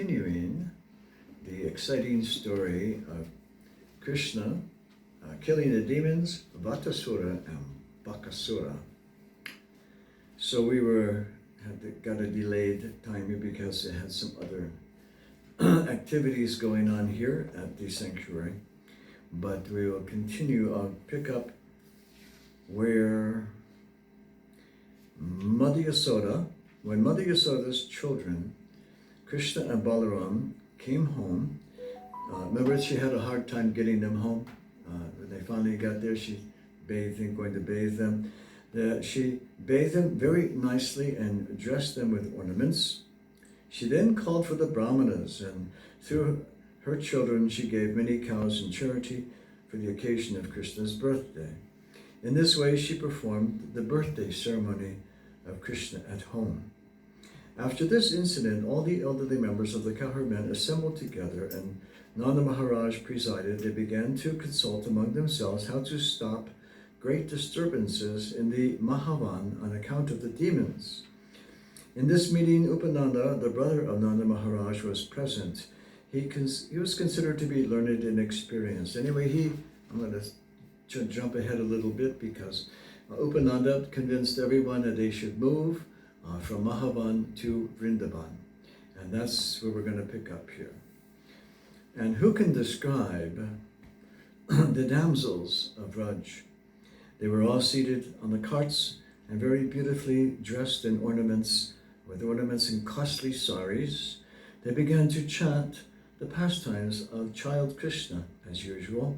continuing the exciting story of Krishna killing the demons, Vatsāsura and Bakāsura. So we got a delayed timing because it had some other activities going on here at the sanctuary. But we will continue. I'll pick up where Mother Yasoda, when Mother Yasoda's children, Krishna and Balaram, came home. Remember, she had a hard time getting them home. When they finally got there, she going to bathe them. She bathed them very nicely and dressed them with ornaments. She then called for the brahmanas, and through her children she gave many cows in charity for the occasion of Krishna's birthday. In this way she performed the birthday ceremony of Krishna at home. After this incident, all the elderly members of the cowherd men assembled together, and Nanda Maharaj presided. They began to consult among themselves how to stop great disturbances in the Mahavan on account of the demons. In this meeting, Upananda, the brother of Nanda Maharaj, was present. He was considered to be learned and experienced. Anyway, I'm going to jump ahead a little bit because Upananda convinced everyone that they should move from Mahavan to Vrindavan. And that's where we're going to pick up here. And who can describe the damsels of Vraj? They were all seated on the carts and very beautifully dressed in ornaments, with ornaments in costly saris. They began to chant the pastimes of child Krishna as usual.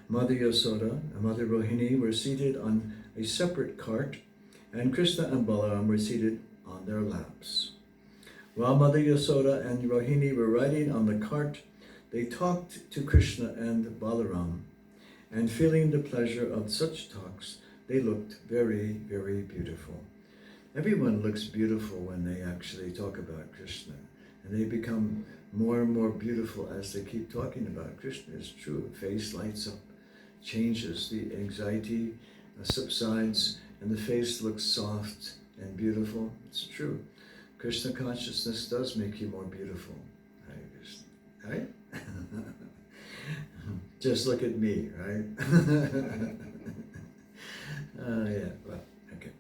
Mother Yasoda and Mother Rohini were seated on a separate cart, and Krishna and Balaram were seated on their laps. While Mother Yasoda and Rohini were riding on the cart, they talked to Krishna and Balaram, and feeling the pleasure of such talks, they looked very, very beautiful. Everyone looks beautiful when they actually talk about Krishna, and they become more and more beautiful as they keep talking about Krishna. It's true, face lights up, changes, the anxiety subsides, and the face looks soft and beautiful. It's true. Krishna consciousness does make you more beautiful. Right? Just look at me, right? Yeah, well, okay.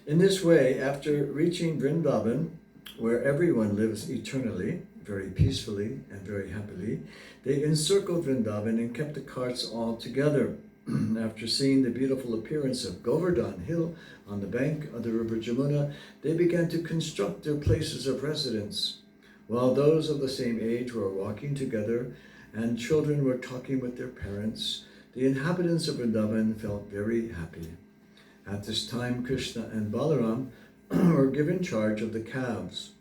In this way, after reaching Vrindavan, where everyone lives eternally, very peacefully and very happily, they encircled Vrindavan and kept the carts all together. After seeing the beautiful appearance of Govardhan Hill on the bank of the river Jamuna, they began to construct their places of residence. While those of the same age were walking together and children were talking with their parents, the inhabitants of Vrindavan felt very happy. At this time, Krishna and Balaram were given charge of the calves.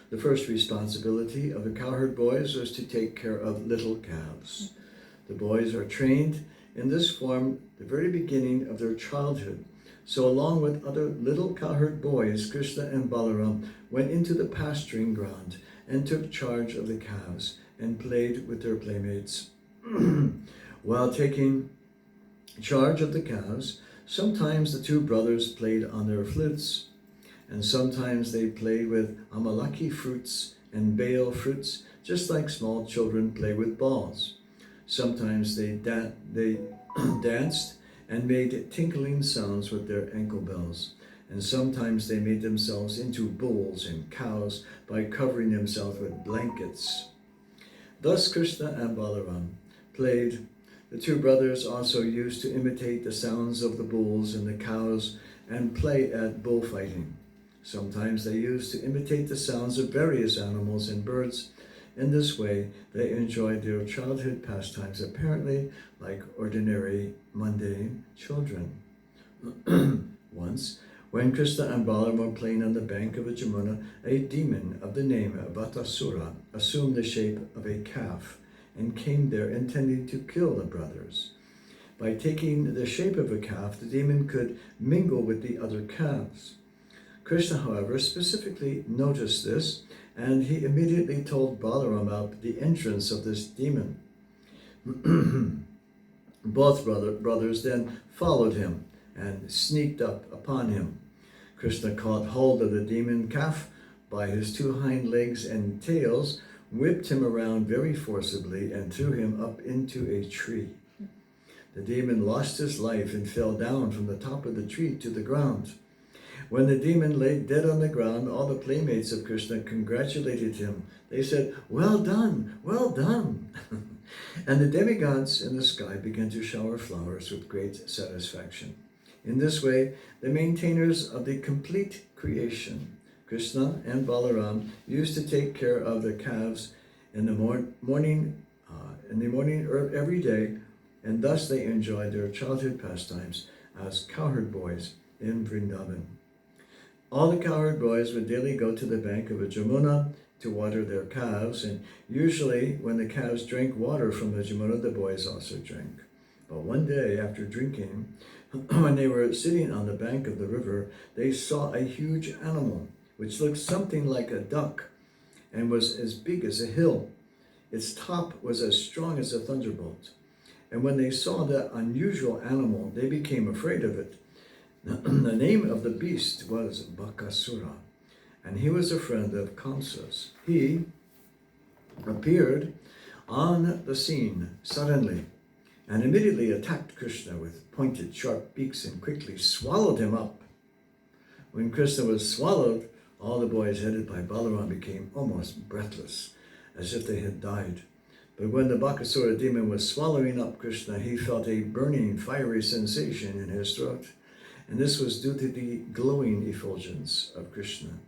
The first responsibility of the cowherd boys was to take care of little calves. The boys are trained in this form the very beginning of their childhood. So along with other little cowherd boys, Krishna and Balaram went into the pasturing ground and took charge of the calves and played with their playmates. While taking charge of the calves, sometimes the two brothers played on their flutes, and sometimes they played with amalaki fruits and bale fruits, just like small children play with balls. Sometimes they danced and made tinkling sounds with their ankle bells, and sometimes they made themselves into bulls and cows by covering themselves with blankets. Thus Krishna and Balaram played. The two brothers also used to imitate the sounds of the bulls and the cows and play at bullfighting. Sometimes they used to imitate the sounds of various animals and birds. In this way, they enjoyed their childhood pastimes apparently like ordinary, mundane children. Once, when Krishna and Balaram were playing on the bank of the Jamuna, a demon of the name Vatsāsura assumed the shape of a calf and came there intending to kill the brothers. By taking the shape of a calf, the demon could mingle with the other calves. Krishna, however, specifically noticed this, and he immediately told Balaram about the entrance of this demon. Both brothers then followed him and sneaked up upon him. Krishna caught hold of the demon calf. by his two hind legs and tails, whipped him around very forcibly and threw him up into a tree. The demon lost his life and fell down from the top of the tree to the ground. When the demon lay dead on the ground, all the playmates of Krishna congratulated him. They said, "Well done, well done." And the demigods in the sky began to shower flowers with great satisfaction. In this way, the maintainers of the complete creation, Krishna and Balaram, used to take care of the calves in the morning every day, and thus they enjoyed their childhood pastimes as cowherd boys in Vrindavan. All the cowherd boys would daily go to the bank of a Jamuna to water their calves, and usually when the calves drank water from the Jamuna, the boys also drank. But one day after drinking, when they were sitting on the bank of the river, they saw a huge animal which looked something like a duck and was as big as a hill. Its top was as strong as a thunderbolt. And when they saw that unusual animal, they became afraid of it. The name of the beast was Bakāsura, and he was a friend of Kamsa's. He appeared on the scene suddenly and immediately attacked Krishna with pointed, sharp beaks and quickly swallowed him up. When Krishna was swallowed, all the boys headed by Balaram became almost breathless, as if they had died. But when the Bakāsura demon was swallowing up Krishna, he felt a burning, fiery sensation in his throat. And this was due to the glowing effulgence of Krishna.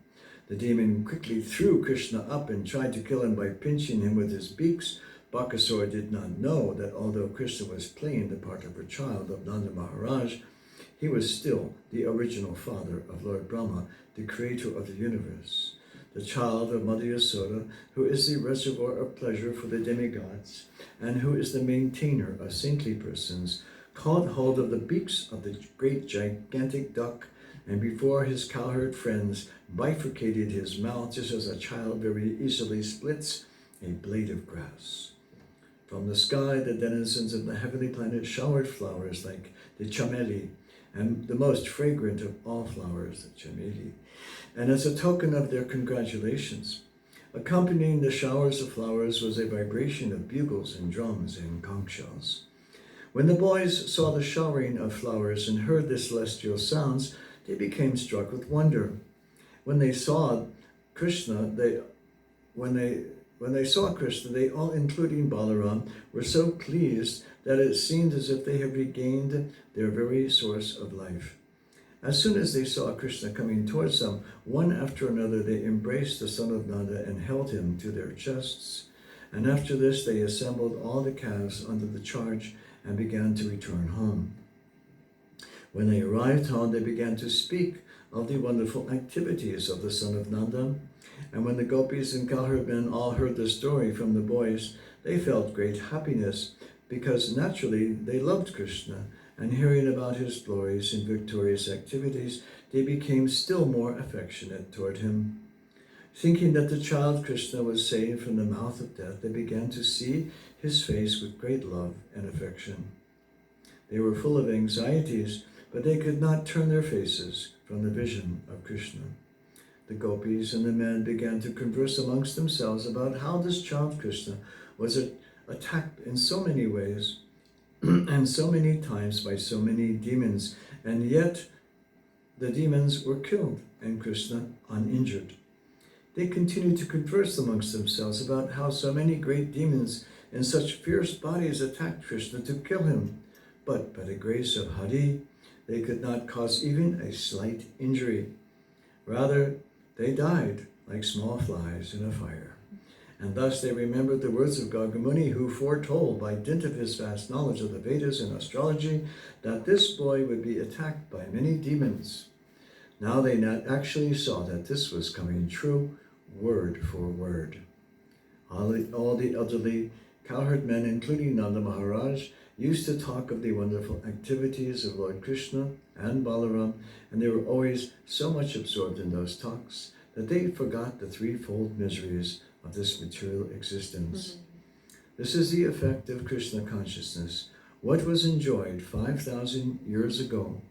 The demon quickly threw Krishna up and tried to kill him by pinching him with his beaks. Bakāsura did not know that although Krishna was playing the part of a child of Nanda Maharaj, he was still the original father of Lord Brahma, the creator of the universe, the child of Mother Yasoda, who is the reservoir of pleasure for the demigods, and who is the maintainer of saintly persons, caught hold of the beaks of the great gigantic duck, and before his cowherd friends bifurcated his mouth just as a child very easily splits a blade of grass. From the sky, the denizens of the heavenly planet showered flowers like the chameli, and the most fragrant of all flowers, the chameli. And as a token of their congratulations, accompanying the showers of flowers was a vibration of bugles and drums and conch shells. When the boys saw the showering of flowers and heard the celestial sounds, they became struck with wonder. When they saw Krishna, they all, including Balaram, were so pleased that it seemed as if they had regained their very source of life. As soon as they saw Krishna coming towards them, one after another they embraced the son of Nanda and held him to their chests. And after this they assembled all the calves under the charge and began to return home. When they arrived home, they began to speak of the wonderful activities of the son of Nanda. And when the gopis and cowherd men all heard the story from the boys, they felt great happiness, because naturally they loved Krishna, and hearing about his glorious and victorious activities, they became still more affectionate toward him. Thinking that the child Krishna was saved from the mouth of death, they began to see his face with great love and affection. They were full of anxieties, but they could not turn their faces from the vision of Krishna. The gopis and the men began to converse amongst themselves about how this child Krishna was attacked in so many ways and so many times by so many demons, and yet the demons were killed and Krishna uninjured. They continued to converse amongst themselves about how so many great demons in such fierce bodies attacked Krishna to kill him, but by the grace of Hari, they could not cause even a slight injury. Rather, they died like small flies in a fire. And thus they remembered the words of Gagamuni, who foretold by dint of his vast knowledge of the Vedas and astrology that this boy would be attacked by many demons. Now they actually saw that this was coming true, word for word. All the elderly cowherd men, including Nanda Maharaj, used to talk of the wonderful activities of Lord Krishna and Balaram, and they were always so much absorbed in those talks that they forgot the threefold miseries of this material existence. This is the effect of Krishna consciousness. What was enjoyed 5,000 years ago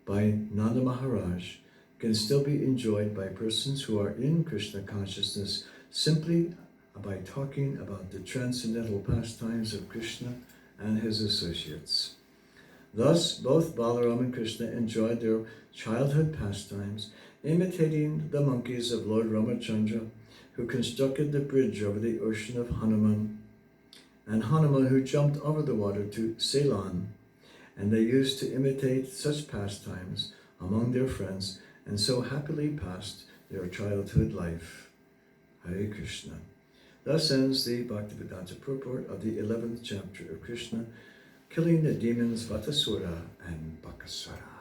by Nanda Maharaj can still be enjoyed by persons who are in Krishna consciousness simply by talking about the transcendental pastimes of Krishna and his associates. Thus, both Balaram and Krishna enjoyed their childhood pastimes, imitating the monkeys of Lord Ramachandra, who constructed the bridge over the ocean of Hanuman, and Hanuman, who jumped over the water to Ceylon. And they used to imitate such pastimes among their friends, and so happily passed their childhood life. Hare Krishna. Thus ends the Bhaktivedanta purport of the 11th chapter of Krishna, killing the demons Vatsāsura and Bakāsura.